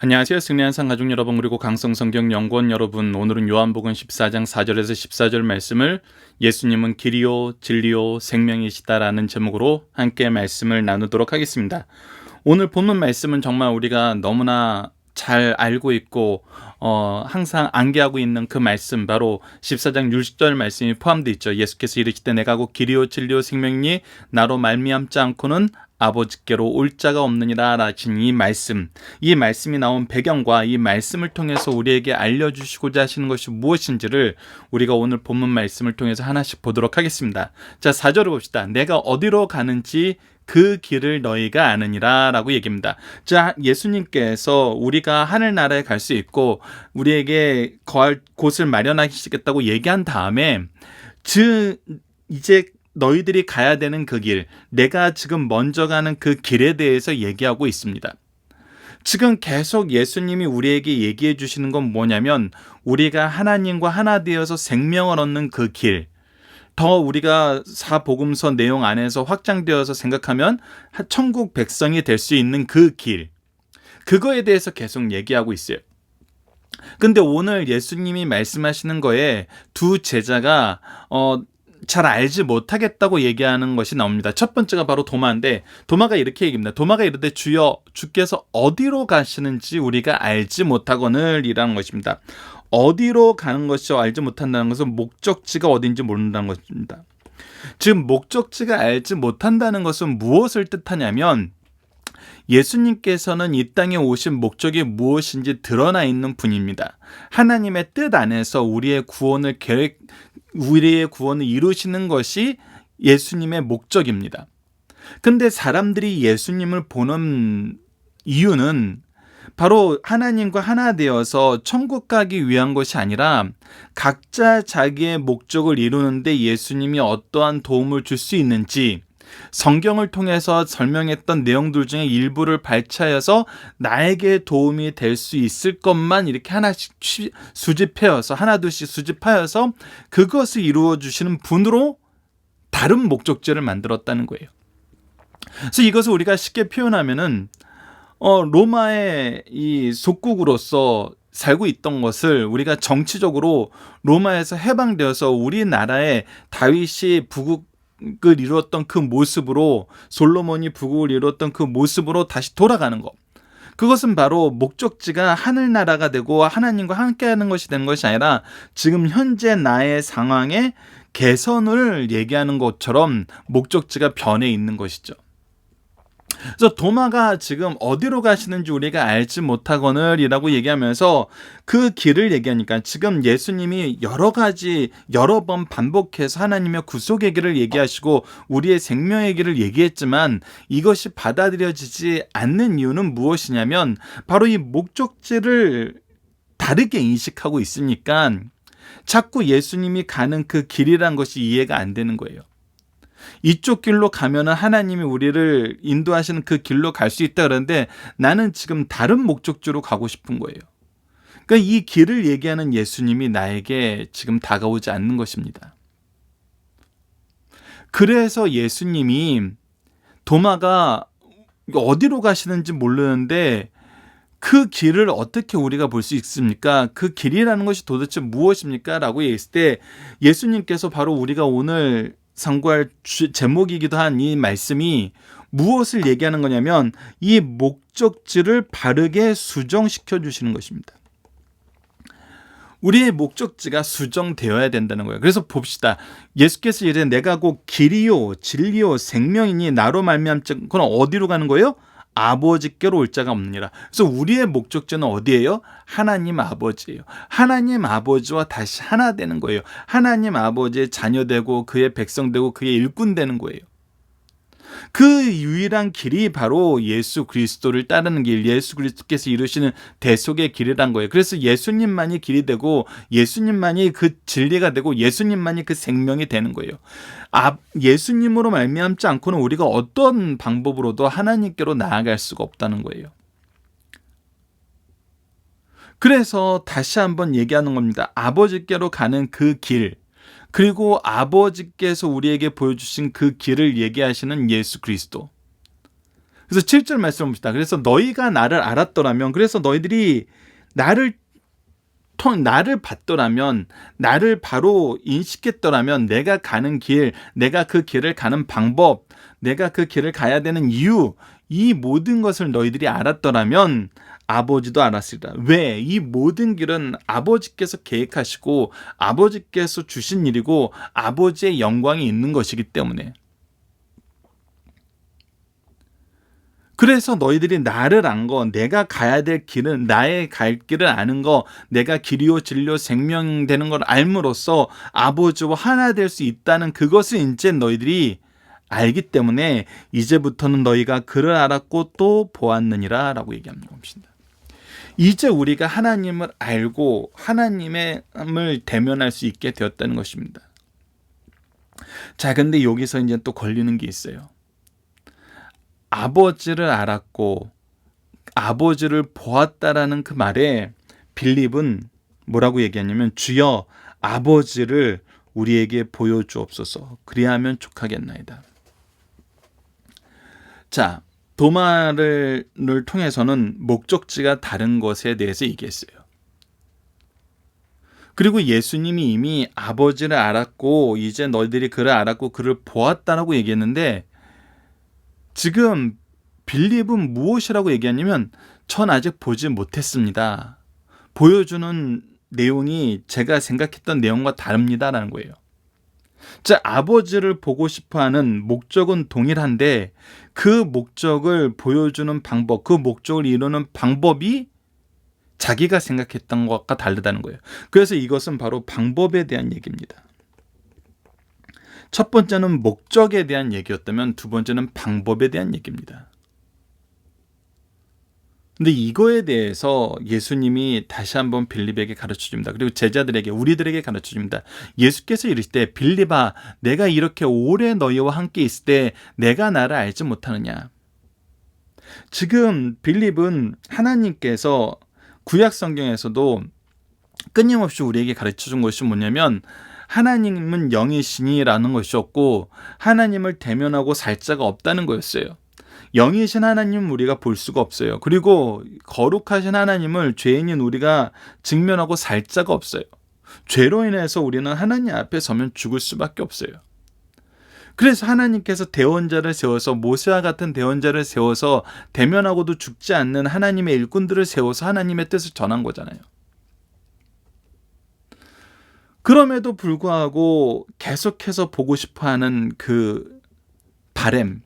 안녕하세요. 승리한상 가족 여러분, 그리고 강성성경 연구원 여러분, 오늘은 요한복음 14장 4절에서 14절 말씀을 예수님은 길이요 진리요 생명이시다라는 제목으로 함께 말씀을 나누도록 하겠습니다. 오늘 본문 말씀은 정말 우리가 너무나 잘 알고 있고 항상 암기하고 있는 그 말씀, 바로 14장 60절 말씀이 포함되어 있죠. 예수께서 이르시되 내가 곧 길이요 진리요 생명이니 나로 말미암지 않고는 아버지께로 올 자가 없느니라 라신 이 말씀이 나온 배경과 이 말씀을 통해서 우리에게 알려주시고자 하시는 것이 무엇인지를 우리가 오늘 본문 말씀을 통해서 하나씩 보도록 하겠습니다. 자, 4절을 봅시다. 내가 어디로 가는지 그 길을 너희가 아느니라 라고 얘기합니다. 자, 예수님께서 우리가 하늘나라에 갈 수 있고 우리에게 거할 곳을 마련하시겠다고 얘기한 다음에 이제 너희들이 가야 되는 그 길, 내가 지금 먼저 가는 그 길에 대해서 얘기하고 있습니다. 지금 계속 예수님이 우리에게 얘기해 주시는 건 뭐냐면, 우리가 하나님과 하나 되어서 생명을 얻는 그 길, 더 우리가 사복음서 내용 안에서 확장되어서 생각하면 천국 백성이 될 수 있는 그 길, 그거에 대해서 계속 얘기하고 있어요. 근데 오늘 예수님이 말씀하시는 거에 두 제자가 잘 알지 못하겠다고 얘기하는 것이 나옵니다. 첫 번째가 바로 도마인데, 도마가 이렇게 얘기합니다. 도마가 이르되 주여, 주께서 어디로 가시는지 우리가 알지 못하거늘 이라는 것입니다. 어디로 가는 것이 알지 못한다는 것은 목적지가 어딘지 모른다는 것입니다. 지금 목적지가 알지 못한다는 것은 무엇을 뜻하냐면, 예수님께서는 이 땅에 오신 목적이 무엇인지 드러나 있는 분입니다. 하나님의 뜻 안에서 우리의 구원을 이루시는 것이 예수님의 목적입니다. 근데 사람들이 예수님을 보는 이유는 바로 하나님과 하나 되어서 천국 가기 위한 것이 아니라 각자 자기의 목적을 이루는데 예수님이 어떠한 도움을 줄 수 있는지, 성경을 통해서 설명했던 내용들 중에 일부를 발췌하여서 나에게 도움이 될 수 있을 것만 이렇게 하나씩 하나둘씩 수집하여서 그것을 이루어 주시는 분으로 다른 목적지를 만들었다는 거예요. 그래서 이것을 우리가 쉽게 표현하면은 로마의 이 속국으로서 살고 있던 것을 우리가 정치적으로 로마에서 해방되어서 우리나라의 다윗이 부국을 이루었던 그 모습으로, 솔로몬이 부국을 이루었던 그 모습으로 다시 돌아가는 것, 그것은 바로 목적지가 하늘나라가 되고 하나님과 함께하는 것이 되는 것이 아니라 지금 현재 나의 상황의 개선을 얘기하는 것처럼 목적지가 변해 있는 것이죠. 그래서 도마가 지금 어디로 가시는지 우리가 알지 못하거늘 이라고 얘기하면서 그 길을 얘기하니까, 지금 예수님이 여러 번 반복해서 하나님의 구속의 길을 얘기하시고 우리의 생명의 길을 얘기했지만, 이것이 받아들여지지 않는 이유는 무엇이냐면 바로 이 목적지를 다르게 인식하고 있으니까 자꾸 예수님이 가는 그 길이란 것이 이해가 안 되는 거예요. 이쪽 길로 가면은 하나님이 우리를 인도하시는 그 길로 갈 수 있다 그러는데, 나는 지금 다른 목적지로 가고 싶은 거예요. 그러니까 이 길을 얘기하는 예수님이 나에게 지금 다가오지 않는 것입니다. 그래서 예수님이 도마가 어디로 가시는지 모르는데 그 길을 어떻게 우리가 볼 수 있습니까? 그 길이라는 것이 도대체 무엇입니까? 라고 얘기했을 때, 예수님께서 바로 우리가 오늘 상고할 제목이기도 한 이 말씀이 무엇을 얘기하는 거냐면, 이 목적지를 바르게 수정시켜 주시는 것입니다. 우리의 목적지가 수정되어야 된다는 거예요. 그래서 봅시다. 예수께서 이제 내가 곧 길이요 진리요 생명이니 나로 말미암지, 그럼 어디로 가는 거예요? 아버지께로 올 자가 없느니라. 그래서 우리의 목적지는 어디예요? 하나님 아버지예요. 하나님 아버지와 다시 하나 되는 거예요. 하나님 아버지의 자녀 되고 그의 백성 되고 그의 일꾼 되는 거예요. 그 유일한 길이 바로 예수 그리스도를 따르는 길, 예수 그리스도께서 이루시는 대속의 길이란 거예요. 그래서 예수님만이 길이 되고 예수님만이 그 진리가 되고 예수님만이 그 생명이 되는 거예요. 예수님으로 말미암지 않고는 우리가 어떤 방법으로도 하나님께로 나아갈 수가 없다는 거예요. 그래서 다시 한번 얘기하는 겁니다. 아버지께로 가는 그 길, 그리고 아버지께서 우리에게 보여주신 그 길을 얘기하시는 예수 그리스도. 그래서 7절 말씀을 봅시다. 그래서 너희가 나를 알았더라면, 그래서 너희들이 나를 봤더라면, 나를 바로 인식했더라면, 내가 가는 길, 내가 그 길을 가는 방법, 내가 그 길을 가야 되는 이유, 이 모든 것을 너희들이 알았더라면 아버지도 알았으리라. 왜? 이 모든 길은 아버지께서 계획하시고 아버지께서 주신 일이고 아버지의 영광이 있는 것이기 때문에. 그래서 너희들이 나를 안 거, 내가 가야 될 길은, 나의 갈 길을 아는 거, 내가 길이요 진리요 생명 되는 걸 알므로써 아버지와 하나 될 수 있다는 그것을 이제 너희들이 알기 때문에 이제부터는 너희가 그를 알았고 또 보았느니라 라고 얘기하는 겁니다. 이제 우리가 하나님을 알고 하나님을 대면할 수 있게 되었다는 것입니다. 자, 근데 여기서 이제 또 걸리는 게 있어요. 아버지를 알았고 아버지를 보았다라는 그 말에 빌립은 뭐라고 얘기하냐면, 주여 아버지를 우리에게 보여주옵소서, 그리하면 족하겠나이다. 자, 도마를 통해서는 목적지가 다른 것에 대해서 얘기했어요. 그리고 예수님이 이미 아버지를 알았고 이제 너희들이 그를 알았고 그를 보았다라고 얘기했는데, 지금 빌립은 무엇이라고 얘기하냐면, 전 아직 보지 못했습니다. 보여주는 내용이 제가 생각했던 내용과 다릅니다라는 거예요. 자, 아버지를 보고 싶어하는 목적은 동일한데 그 목적을 보여주는 방법, 그 목적을 이루는 방법이 자기가 생각했던 것과 다르다는 거예요. 그래서 이것은 바로 방법에 대한 얘기입니다. 첫 번째는 목적에 대한 얘기였다면 두 번째는 방법에 대한 얘기입니다. 근데 이거에 대해서 예수님이 다시 한번 빌립에게 가르쳐줍니다. 그리고 제자들에게, 우리들에게 가르쳐줍니다. 예수께서 이르시되, 빌립아, 내가 이렇게 오래 너희와 함께 있을 때 내가 나를 알지 못하느냐. 지금 빌립은 하나님께서 구약 성경에서도 끊임없이 우리에게 가르쳐준 것이 뭐냐면, 하나님은 영이시니라는 것이었고 하나님을 대면하고 살 자가 없다는 거였어요. 영이신 하나님은 우리가 볼 수가 없어요. 그리고 거룩하신 하나님을 죄인인 우리가 직면하고 살 자가 없어요. 죄로 인해서 우리는 하나님 앞에 서면 죽을 수밖에 없어요. 그래서 하나님께서 대언자를 세워서, 모세와 같은 대언자를 세워서 대면하고도 죽지 않는 하나님의 일꾼들을 세워서 하나님의 뜻을 전한 거잖아요. 그럼에도 불구하고 계속해서 보고 싶어하는 그 바램,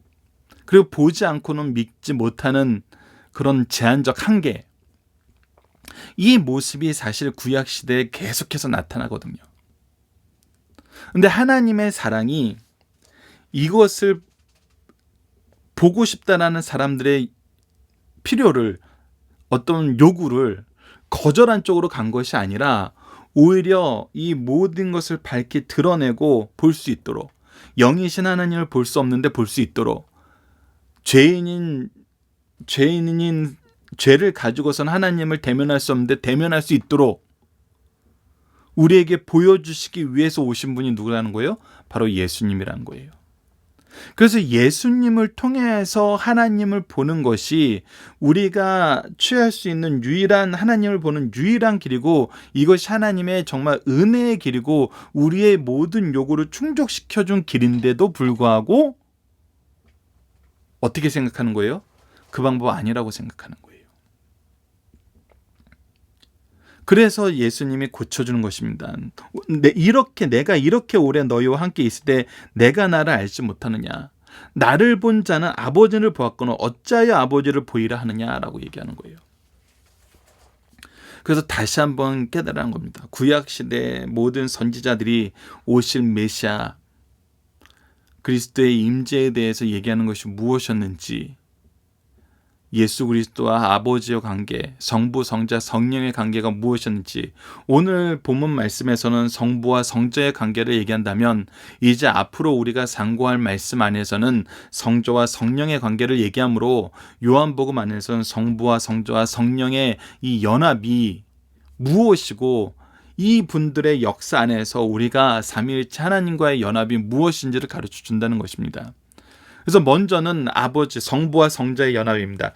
그리고 보지 않고는 믿지 못하는 그런 제한적 한계, 이 모습이 사실 구약시대에 계속해서 나타나거든요. 근데 하나님의 사랑이 이것을 보고 싶다라는 사람들의 필요를, 어떤 요구를 거절한 쪽으로 간 것이 아니라 오히려 이 모든 것을 밝히 드러내고 볼 수 있도록, 영이신 하나님을 볼 수 없는데 볼 수 있도록, 죄인인 죄를 가지고선 하나님을 대면할 수 없는데 대면할 수 있도록 우리에게 보여주시기 위해서 오신 분이 누구라는 거예요? 바로 예수님이라는 거예요. 그래서 예수님을 통해서 하나님을 보는 것이 우리가 취할 수 있는 유일한, 하나님을 보는 유일한 길이고, 이것이 하나님의 정말 은혜의 길이고 우리의 모든 요구를 충족시켜준 길인데도 불구하고 어떻게 생각하는 거예요? 그 방법 아니라고 생각하는 거예요. 그래서 예수님이 고쳐주는 것입니다. 내가 이렇게 오래 너희와 함께 있을 때 내가 나를 알지 못하느냐. 나를 본 자는 아버지를 보았거늘 어찌하여 아버지를 보이라 하느냐라고 얘기하는 거예요. 그래서 다시 한번 깨달은 겁니다. 구약시대 모든 선지자들이 오실 메시아 그리스도의 임재에 대해서 얘기하는 것이 무엇이었는지, 예수 그리스도와 아버지의 관계, 성부, 성자, 성령의 관계가 무엇이었는지, 오늘 본문 말씀에서는 성부와 성자의 관계를 얘기한다면 이제 앞으로 우리가 상고할 말씀 안에서는 성자와 성령의 관계를 얘기하므로 요한복음 안에서는 성부와 성자와 성령의 이 연합이 무엇이고 이 분들의 역사 안에서 우리가 삼위일체 하나님과의 연합이 무엇인지를 가르쳐 준다는 것입니다. 그래서 먼저는 아버지, 성부와 성자의 연합입니다.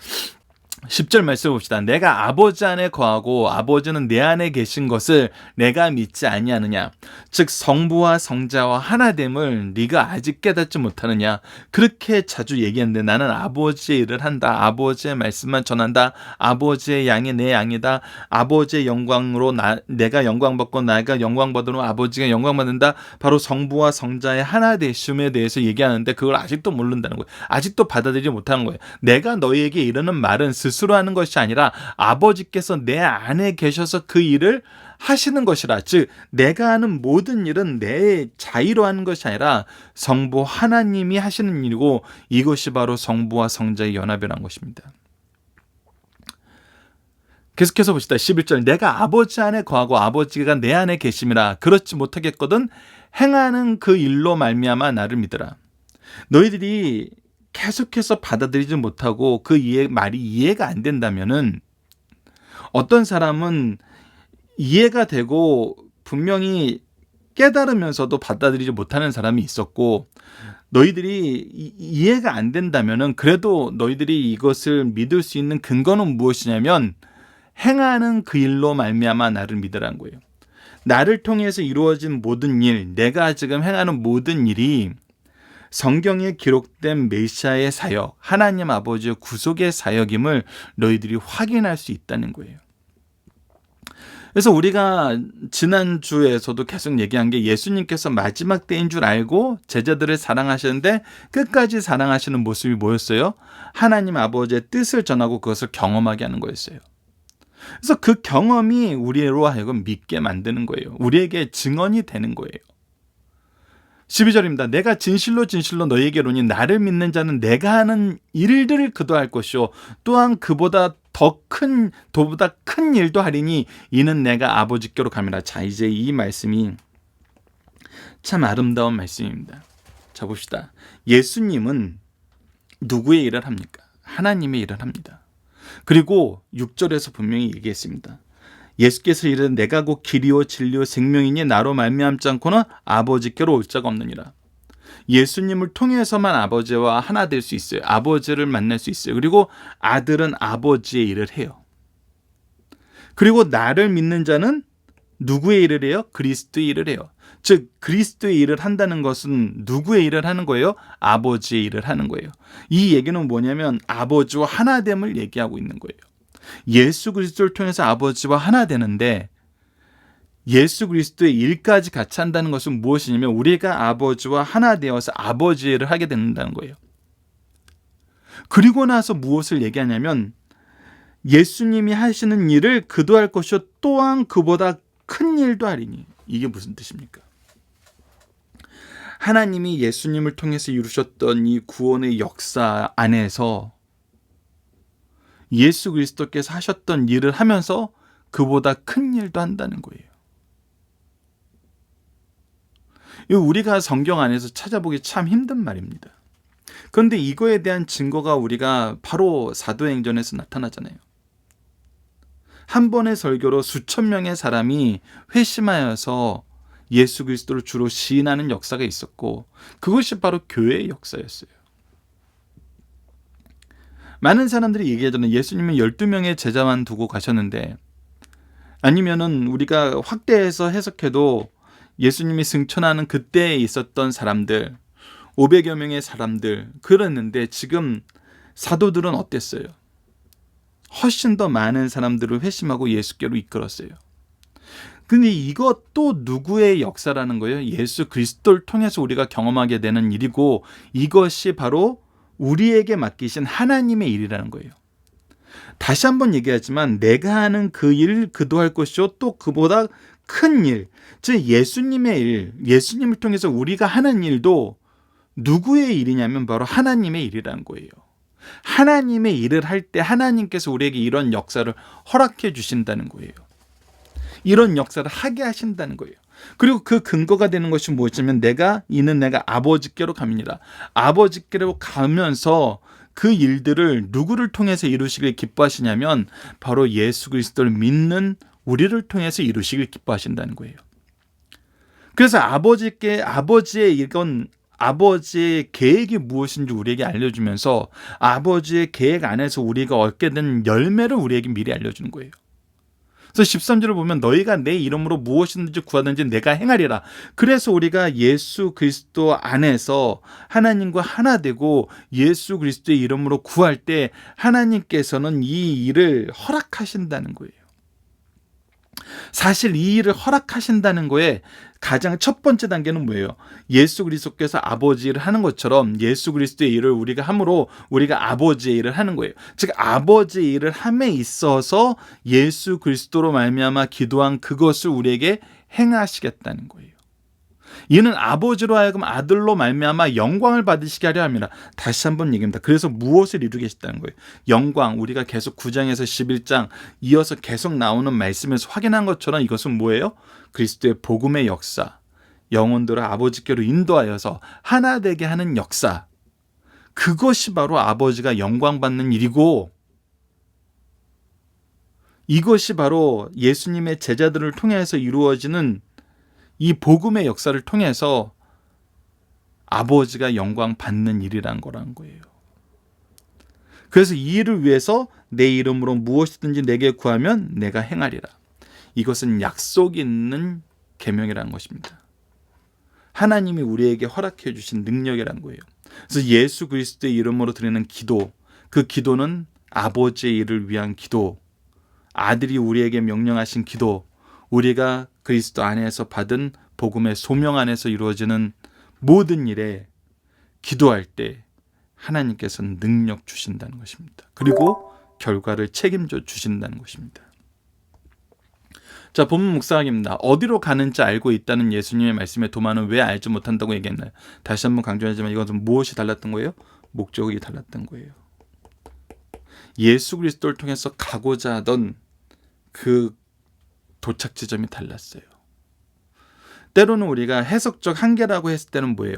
10절 말씀을 봅시다. 내가 아버지 안에 거하고 아버지는 내 안에 계신 것을 내가 믿지 아니하느냐. 즉 성부와 성자와 하나됨을 네가 아직 깨닫지 못하느냐. 그렇게 자주 얘기하는데 나는 아버지의 일을 한다. 아버지의 말씀만 전한다. 아버지의 양이 내 양이다. 아버지의 영광으로 내가 영광 받고 내가 영광 받으로 아버지가 영광 받는다. 바로 성부와 성자의 하나 되심에 대해서 얘기하는데 그걸 아직도 모른다는 거예요. 아직도 받아들이지 못하는 거예요. 내가 너희에게 이르는 말은 스스로 하는 것이 아니라 아버지께서 내 안에 계셔서 그 일을 하시는 것이라. 즉 내가 하는 모든 일은 내 자의로 하는 것이 아니라 성부 하나님이 하시는 일이고 이것이 바로 성부와 성자의 연합이라는 것입니다. 계속해서 봅시다. 11절 내가 아버지 안에 거하고 아버지가 내 안에 계심이라. 그렇지 못하겠거든 행하는 그 일로 말미암아 나를 믿으라. 너희들이 계속해서 받아들이지 못하고 그 말이 이해가 안 된다면은 어떤 사람은 이해가 되고 분명히 깨달으면서도 받아들이지 못하는 사람이 있었고 너희들이 이해가 안 된다면은 그래도 너희들이 이것을 믿을 수 있는 근거는 무엇이냐면 행하는 그 일로 말미암아 나를 믿으라는 거예요. 나를 통해서 이루어진 모든 일, 내가 지금 행하는 모든 일이 성경에 기록된 메시아의 사역, 하나님 아버지의 구속의 사역임을 너희들이 확인할 수 있다는 거예요. 그래서 우리가 지난주에서도 계속 얘기한 게 예수님께서 마지막 때인 줄 알고 제자들을 사랑하시는데 끝까지 사랑하시는 모습이 뭐였어요? 하나님 아버지의 뜻을 전하고 그것을 경험하게 하는 거였어요. 그래서 그 경험이 우리로 하여금 믿게 만드는 거예요. 우리에게 증언이 되는 거예요. 12절입니다. 내가 진실로 진실로 너희에게로니 나를 믿는 자는 내가 하는 일들을 그도 할 것이요 또한 그보다 도보다 큰 일도 하리니 이는 내가 아버지께로 감이라. 자, 이제 이 말씀이 참 아름다운 말씀입니다. 자, 봅시다. 예수님은 누구의 일을 합니까? 하나님의 일을 합니다. 그리고 6절에서 분명히 얘기했습니다. 예수께서 이르되 내가 곧 길이요 진리요 생명이니 나로 말미암지 않고는 아버지께로 올 자가 없느니라. 예수님을 통해서만 아버지와 하나 될 수 있어요. 아버지를 만날 수 있어요. 그리고 아들은 아버지의 일을 해요. 그리고 나를 믿는 자는 누구의 일을 해요? 그리스도의 일을 해요. 즉 그리스도의 일을 한다는 것은 누구의 일을 하는 거예요? 아버지의 일을 하는 거예요. 이 얘기는 뭐냐면 아버지와 하나됨을 얘기하고 있는 거예요. 예수 그리스도를 통해서 아버지와 하나 되는데 예수 그리스도의 일까지 같이 한다는 것은 무엇이냐면 우리가 아버지와 하나 되어서 아버지의 일을 하게 된다는 거예요. 그리고 나서 무엇을 얘기하냐면 예수님이 하시는 일을 그도 할 것이요 또한 그보다 큰 일도 하리니. 이게 무슨 뜻입니까? 하나님이 예수님을 통해서 이루셨던 이 구원의 역사 안에서 예수 그리스도께서 하셨던 일을 하면서 그보다 큰 일도 한다는 거예요. 우리가 성경 안에서 찾아보기 참 힘든 말입니다. 그런데 이거에 대한 증거가 우리가 바로 사도행전에서 나타나잖아요. 한 번의 설교로 수천 명의 사람이 회심하여서 예수 그리스도를 주로 시인하는 역사가 있었고 그것이 바로 교회의 역사였어요. 많은 사람들이 얘기하잖아요. 예수님은 12명의 제자만 두고 가셨는데 아니면은 우리가 확대해서 해석해도 예수님이 승천하는 그때에 있었던 사람들 500여 명의 사람들 그랬는데 지금 사도들은 어땠어요? 훨씬 더 많은 사람들을 회심하고 예수께로 이끌었어요. 근데 이것도 누구의 역사라는 거예요? 예수 그리스도를 통해서 우리가 경험하게 되는 일이고 이것이 바로 우리에게 맡기신 하나님의 일이라는 거예요. 다시 한번 얘기하지만 내가 하는 그 일 그도 할 것이요 또 그보다 큰 일, 즉 예수님의 일, 예수님을 통해서 우리가 하는 일도 누구의 일이냐면 바로 하나님의 일이라는 거예요. 하나님의 일을 할 때 하나님께서 우리에게 이런 역사를 허락해 주신다는 거예요. 이런 역사를 하게 하신다는 거예요. 그리고 그 근거가 되는 것이 무엇이냐면 이는 내가 아버지께로 가미니라. 아버지께로 가면서 그 일들을 누구를 통해서 이루시길 기뻐하시냐면 바로 예수 그리스도를 믿는 우리를 통해서 이루시길 기뻐하신다는 거예요. 그래서 아버지의 이건 아버지의 계획이 무엇인지 우리에게 알려주면서 아버지의 계획 안에서 우리가 얻게 된 열매를 우리에게 미리 알려주는 거예요. 그래서 13절을 보면 너희가 내 이름으로 무엇이든지 구하든지 내가 행하리라. 그래서 우리가 예수 그리스도 안에서 하나님과 하나 되고 예수 그리스도의 이름으로 구할 때 하나님께서는 이 일을 허락하신다는 거예요. 사실 이 일을 허락하신다는 거에 가장 첫 번째 단계는 뭐예요? 예수 그리스도께서 아버지 일을 하는 것처럼 예수 그리스도의 일을 우리가 함으로 우리가 아버지의 일을 하는 거예요. 즉 아버지의 일을 함에 있어서 예수 그리스도로 말미암아 기도한 그것을 우리에게 행하시겠다는 거예요. 이는 아버지로 하여금 아들로 말미암아 영광을 받으시게 하려 합니다. 다시 한번 얘기합니다. 그래서 무엇을 이루겠다는 거예요? 영광. 우리가 계속 9장에서 11장 이어서 계속 나오는 말씀에서 확인한 것처럼 이것은 뭐예요? 그리스도의 복음의 역사, 영혼들을 아버지께로 인도하여서 하나 되게 하는 역사. 그것이 바로 아버지가 영광 받는 일이고 이것이 바로 예수님의 제자들을 통해서 이루어지는 이 복음의 역사를 통해서 아버지가 영광 받는 일이란 거라는 거예요. 그래서 이 일을 위해서 내 이름으로 무엇이든지 내게 구하면 내가 행하리라. 이것은 약속이 있는 계명이라는 것입니다. 하나님이 우리에게 허락해 주신 능력이라는 거예요. 그래서 예수 그리스도의 이름으로 드리는 기도, 그 기도는 아버지의 일을 위한 기도, 아들이 우리에게 명령하신 기도, 우리가 그리스도 안에서 받은 복음의 소명 안에서 이루어지는 모든 일에 기도할 때 하나님께서는 능력 주신다는 것입니다. 그리고 결과를 책임져 주신다는 것입니다. 자, 본문 묵상입니다. 어디로 가는지 알고 있다는 예수님의 말씀에 도마는 왜 알지 못한다고 얘기했나요? 다시 한번 강조하지만 이것은 무엇이 달랐던 거예요? 목적이 달랐던 거예요. 예수 그리스도를 통해서 가고자 하던 그 도착 지점이 달랐어요. 때로는 우리가 해석적 한계라고 했을 때는 뭐예요?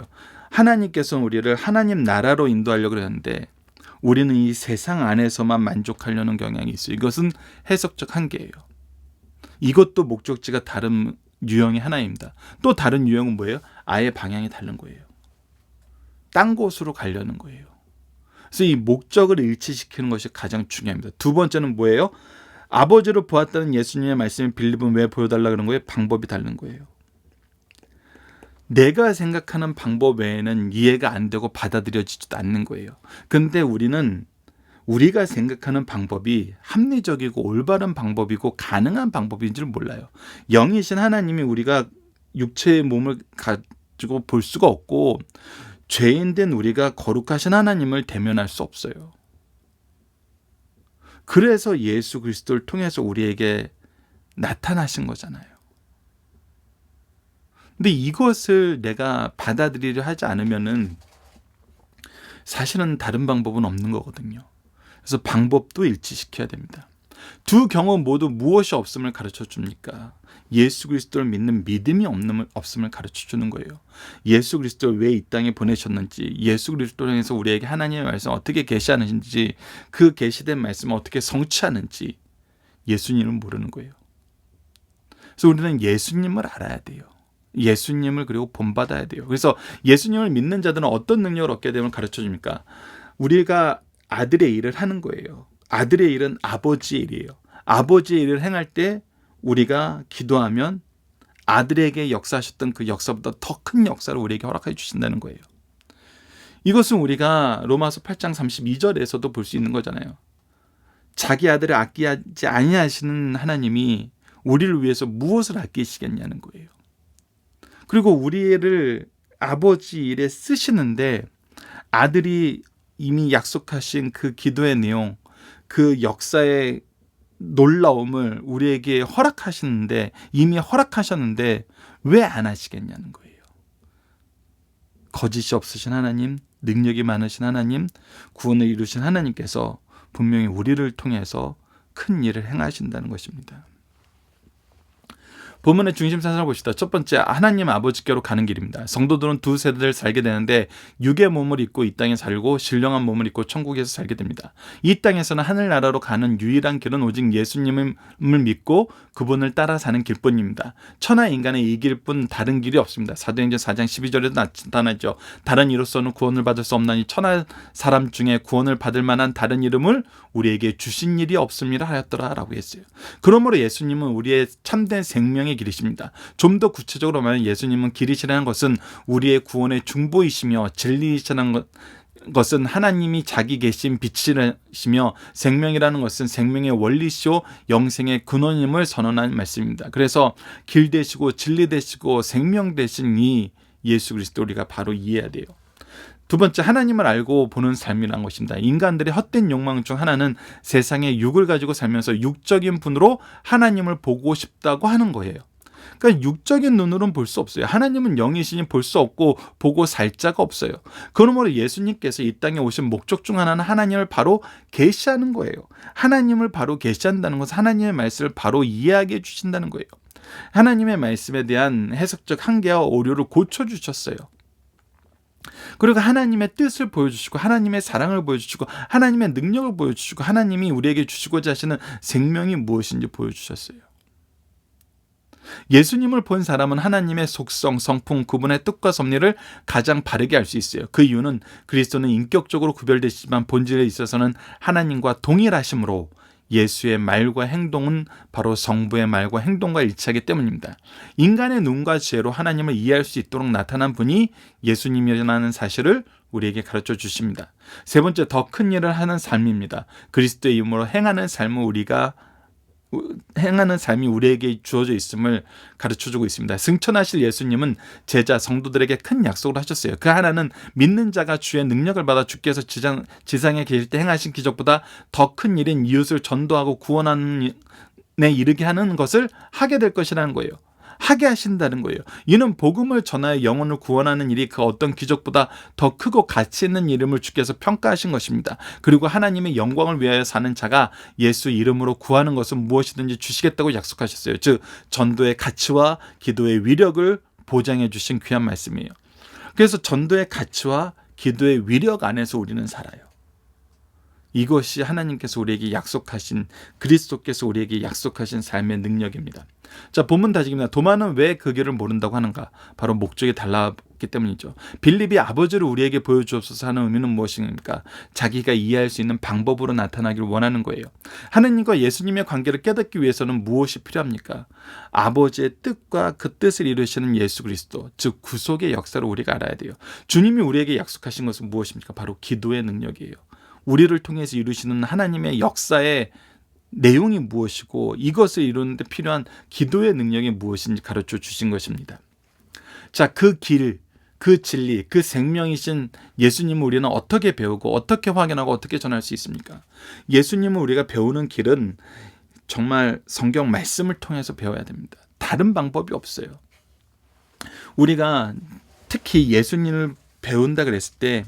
하나님께서는 우리를 하나님 나라로 인도하려고 그러는데 우리는 이 세상 안에서만 만족하려는 경향이 있어요. 이것은 해석적 한계예요. 이것도 목적지가 다른 유형의 하나입니다. 또 다른 유형은 뭐예요? 아예 방향이 다른 거예요. 딴 곳으로 가려는 거예요. 그래서 이 목적을 일치시키는 것이 가장 중요합니다. 두 번째는 뭐예요? 아버지를 보았다는 예수님의 말씀을 빌립은 왜 보여달라 그런 거예요? 방법이 다른 거예요. 내가 생각하는 방법 외에는 이해가 안 되고 받아들여지지도 않는 거예요. 근데 우리는 우리가 생각하는 방법이 합리적이고 올바른 방법이고 가능한 방법인지를 몰라요. 영이신 하나님이 우리가 육체의 몸을 가지고 볼 수가 없고 죄인된 우리가 거룩하신 하나님을 대면할 수 없어요. 그래서 예수 그리스도를 통해서 우리에게 나타나신 거잖아요. 근데 이것을 내가 받아들이려 하지 않으면은 사실은 다른 방법은 없는 거거든요. 그래서 방법도 일치시켜야 됩니다. 두 경우 모두 무엇이 없음을 가르쳐 줍니까? 예수 그리스도를 믿는 믿음이 없음을 가르쳐 주는 거예요. 예수 그리스도를 왜 이 땅에 보내셨는지, 예수 그리스도를 통해서 우리에게 하나님의 말씀을 어떻게 계시하는지, 그 계시된 말씀을 어떻게 성취하는지 예수님은 모르는 거예요. 그래서 우리는 예수님을 알아야 돼요. 예수님을 그리고 본받아야 돼요. 그래서 예수님을 믿는 자들은 어떤 능력을 얻게 되면 가르쳐 줍니까? 우리가 아들의 일을 하는 거예요. 아들의 일은 아버지의 일이에요. 아버지의 일을 행할 때 우리가 기도하면 아들에게 역사하셨던 그 역사보다 더 큰 역사를 우리에게 허락해 주신다는 거예요. 이것은 우리가 로마서 8장 32절에서도 볼 수 있는 거잖아요. 자기 아들을 아끼지 아니하시는 하나님이 우리를 위해서 무엇을 아끼시겠냐는 거예요. 그리고 우리를 아버지 일에 쓰시는데 아들이 이미 약속하신 그 기도의 내용, 그 역사의 놀라움을 우리에게 허락하시는데 이미 허락하셨는데 왜 안 하시겠냐는 거예요. 거짓이 없으신 하나님, 능력이 많으신 하나님, 구원을 이루신 하나님께서 분명히 우리를 통해서 큰 일을 행하신다는 것입니다. 본문의 중심사상을 봅시다. 첫 번째, 하나님 아버지께로 가는 길입니다. 성도들은 두 세대를 살게 되는데 육의 몸을 입고 이 땅에 살고 신령한 몸을 입고 천국에서 살게 됩니다. 이 땅에서는 하늘나라로 가는 유일한 길은 오직 예수님을 믿고 그분을 따라 사는 길뿐입니다. 천하 인간의 이 길뿐 다른 길이 없습니다. 사도행전 4장 12절에도 나타나죠. 다른 이로서는 구원을 받을 수 없나니 천하 사람 중에 구원을 받을 만한 다른 이름을 우리에게 주신 일이 없음이라 하였더라 라고 했어요. 그러므로 예수님은 우리의 참된 생명의 길이십니다. 좀 더 구체적으로 말하면 예수님은 길이시라는 것은 우리의 구원의 중보이시며 진리이시라는 것은 하나님이 자기 계신 빛이시며 생명이라는 것은 생명의 원리시오 영생의 근원임을 선언한 말씀입니다. 그래서 길 되시고 진리 되시고 생명 되신 이 예수 그리스도 우리가 바로 이해해야 돼요. 두 번째, 하나님을 알고 보는 삶이라는 것입니다. 인간들의 헛된 욕망 중 하나는 세상의 육을 가지고 살면서 육적인 분으로 하나님을 보고 싶다고 하는 거예요. 그러니까 육적인 눈으로는 볼 수 없어요. 하나님은 영이시니 볼 수 없고 보고 살 자가 없어요. 그러므로 예수님께서 이 땅에 오신 목적 중 하나는 하나님을 바로 계시하는 거예요. 하나님을 바로 계시한다는 것은 하나님의 말씀을 바로 이해하게 해주신다는 거예요. 하나님의 말씀에 대한 해석적 한계와 오류를 고쳐주셨어요. 그리고 하나님의 뜻을 보여주시고 하나님의 사랑을 보여주시고 하나님의 능력을 보여주시고 하나님이 우리에게 주시고자 하시는 생명이 무엇인지 보여주셨어요. 예수님을 본 사람은 하나님의 속성, 성품, 그분의 뜻과 섭리를 가장 바르게 알 수 있어요. 그 이유는 그리스도는 인격적으로 구별되시지만 본질에 있어서는 하나님과 동일하심으로 예수의 말과 행동은 바로 성부의 말과 행동과 일치하기 때문입니다. 인간의 눈과 지혜로 하나님을 이해할 수 있도록 나타난 분이 예수님이라는 사실을 우리에게 가르쳐 주십니다. 세 번째, 더 큰 일을 하는 삶입니다. 그리스도의 이름으로 행하는 삶이 우리에게 주어져 있음을 가르쳐주고 있습니다. 승천하실 예수님은 제자 성도들에게 큰 약속을 하셨어요. 그 하나는 믿는 자가 주의 능력을 받아 주께서 지상에 계실 때 행하신 기적보다 더 큰 일인 이웃을 전도하고 구원하는 데 이르게 하는 것을 하게 될 것이라는 거예요. 하게 하신다는 거예요. 이는 복음을 전하여 영혼을 구원하는 일이 그 어떤 기적보다 더 크고 가치 있는 이름을 주께서 평가하신 것입니다. 그리고 하나님의 영광을 위하여 사는 자가 예수 이름으로 구하는 것은 무엇이든지 주시겠다고 약속하셨어요. 즉 전도의 가치와 기도의 위력을 보장해 주신 귀한 말씀이에요. 그래서 전도의 가치와 기도의 위력 안에서 우리는 살아요. 이것이 하나님께서 우리에게 약속하신, 그리스도께서 우리에게 약속하신 삶의 능력입니다. 자, 본문 다짐입니다. 도마는 왜 그 길을 모른다고 하는가? 바로 목적이 달랐기 때문이죠. 빌립이 아버지를 우리에게 보여주옵소서 하는 의미는 무엇입니까? 자기가 이해할 수 있는 방법으로 나타나기를 원하는 거예요. 하느님과 예수님의 관계를 깨닫기 위해서는 무엇이 필요합니까? 아버지의 뜻과 그 뜻을 이루시는 예수 그리스도, 즉 구속의 역사를 우리가 알아야 돼요. 주님이 우리에게 약속하신 것은 무엇입니까? 바로 기도의 능력이에요. 우리를 통해서 이루시는 하나님의 역사의 내용이 무엇이고 이것을 이루는데 필요한 기도의 능력이 무엇인지 가르쳐 주신 것입니다. 자, 그 길, 그 진리, 그 생명이신 예수님을 우리는 어떻게 배우고 어떻게 확인하고 어떻게 전할 수 있습니까? 예수님을 우리가 배우는 길은 정말 성경 말씀을 통해서 배워야 됩니다. 다른 방법이 없어요. 우리가 특히 예수님을 배운다 그랬을 때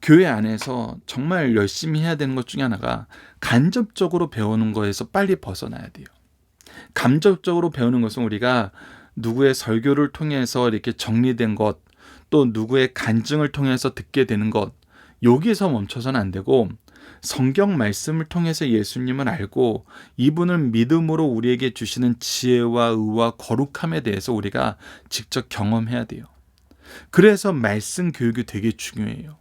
교회 안에서 정말 열심히 해야 되는 것 중에 하나가 간접적으로 배우는 거에서 빨리 벗어나야 돼요. 간접적으로 배우는 것은 우리가 누구의 설교를 통해서 이렇게 정리된 것, 또 누구의 간증을 통해서 듣게 되는 것, 여기에서 멈춰서는 안 되고 성경 말씀을 통해서 예수님을 알고 이분을 믿음으로 우리에게 주시는 지혜와 의와 거룩함에 대해서 우리가 직접 경험해야 돼요. 그래서 말씀 교육이 되게 중요해요.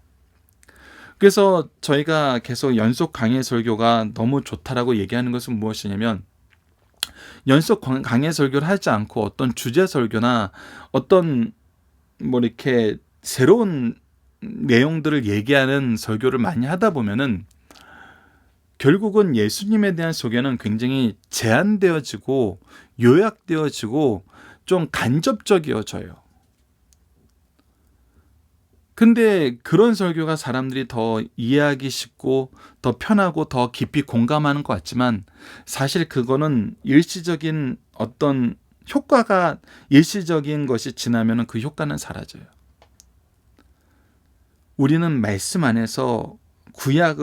그래서 저희가 계속 연속 강해 설교가 너무 좋다라고 얘기하는 것은 무엇이냐면 연속 강해 설교를 하지 않고 어떤 주제 설교나 어떤 이렇게 새로운 내용들을 얘기하는 설교를 많이 하다 보면은 결국은 예수님에 대한 소개는 굉장히 제한되어지고 요약되어지고 좀 간접적이어져요. 근데 그런 설교가 사람들이 더 이해하기 쉽고 더 편하고 더 깊이 공감하는 것 같지만 사실 그거는 일시적인 어떤 효과가 일시적인 것이 지나면 그 효과는 사라져요. 우리는 말씀 안에서 구약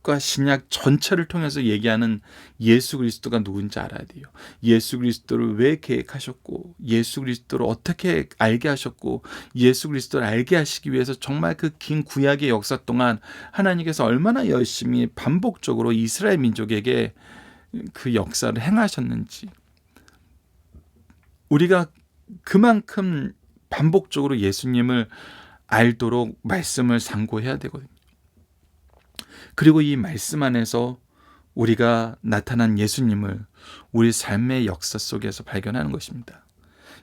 구약과 신약 전체를 통해서 얘기하는 예수 그리스도가 누군지 알아야 돼요. 예수 그리스도를 왜 계획하셨고, 예수 그리스도를 어떻게 알게 하셨고, 예수 그리스도를 알게 하시기 위해서 정말 그 긴 구약의 역사 동안 하나님께서 얼마나 열심히 반복적으로 이스라엘 민족에게 그 역사를 행하셨는지, 우리가 그만큼 반복적으로 예수님을 알도록 말씀을 상고해야 되거든요. 그리고 이 말씀 안에서 우리가 나타난 예수님을 우리 삶의 역사 속에서 발견하는 것입니다.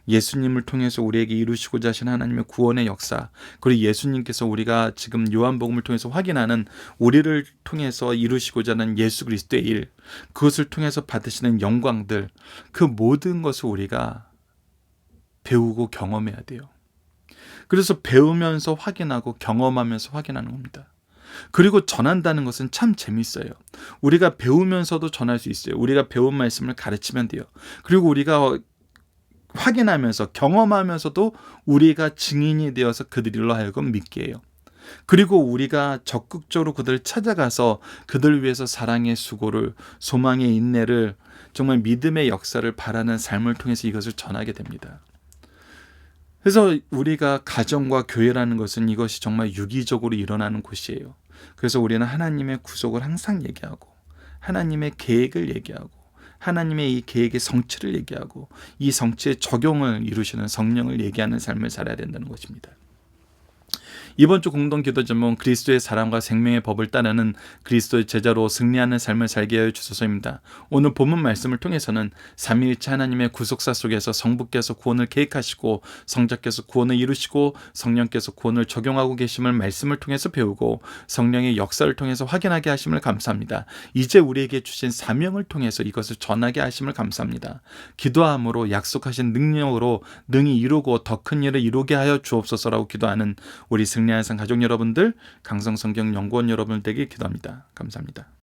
예수님을 통해서 우리에게 이루시고자 하신 하나님의 구원의 역사, 그리고 예수님께서 우리가 지금 요한복음을 통해서 확인하는 우리를 통해서 이루시고자 하는 예수 그리스도의 일, 그것을 통해서 받으시는 영광들, 그 모든 것을 우리가 배우고 경험해야 돼요. 그래서 배우면서 확인하고 경험하면서 확인하는 겁니다. 그리고 전한다는 것은 참 재밌어요. 우리가 배우면서도 전할 수 있어요. 우리가 배운 말씀을 가르치면 돼요. 그리고 우리가 확인하면서 경험하면서도 우리가 증인이 되어서 그들로 하여금 믿게 해요. 그리고 우리가 적극적으로 그들을 찾아가서 그들을 위해서 사랑의 수고를, 소망의 인내를, 정말 믿음의 역사를 바라는 삶을 통해서 이것을 전하게 됩니다. 그래서 우리가 가정과 교회라는 것은 이것이 정말 유기적으로 일어나는 곳이에요. 그래서 우리는 하나님의 구속을 항상 얘기하고, 하나님의 계획을 얘기하고, 하나님의 이 계획의 성취를 얘기하고, 이 성취의 적용을 이루시는 성령을 얘기하는 삶을 살아야 된다는 것입니다. 이번 주 공동 기도 제목은 그리스도의 사랑과 생명의 법을 따르는 그리스도의 제자로 승리하는 삶을 살게 하여 주소서입니다. 오늘 본문 말씀을 통해서는 삼위일체 하나님의 구속사 속에서 성부께서 구원을 계획하시고, 성자께서 구원을 이루시고, 성령께서 구원을 적용하고 계심을 말씀을 통해서 배우고, 성령의 역사를 통해서 확인하게 하심을 감사합니다. 이제 우리에게 주신 사명을 통해서 이것을 전하게 하심을 감사합니다. 기도함으로 약속하신 능력으로 능히 이루고 더 큰 일을 이루게 하여 주옵소서라고 기도하는 우리 승리하는 삶 가족 여러분들, 강성성경 연구원 여러분들 되길 기도합니다. 감사합니다.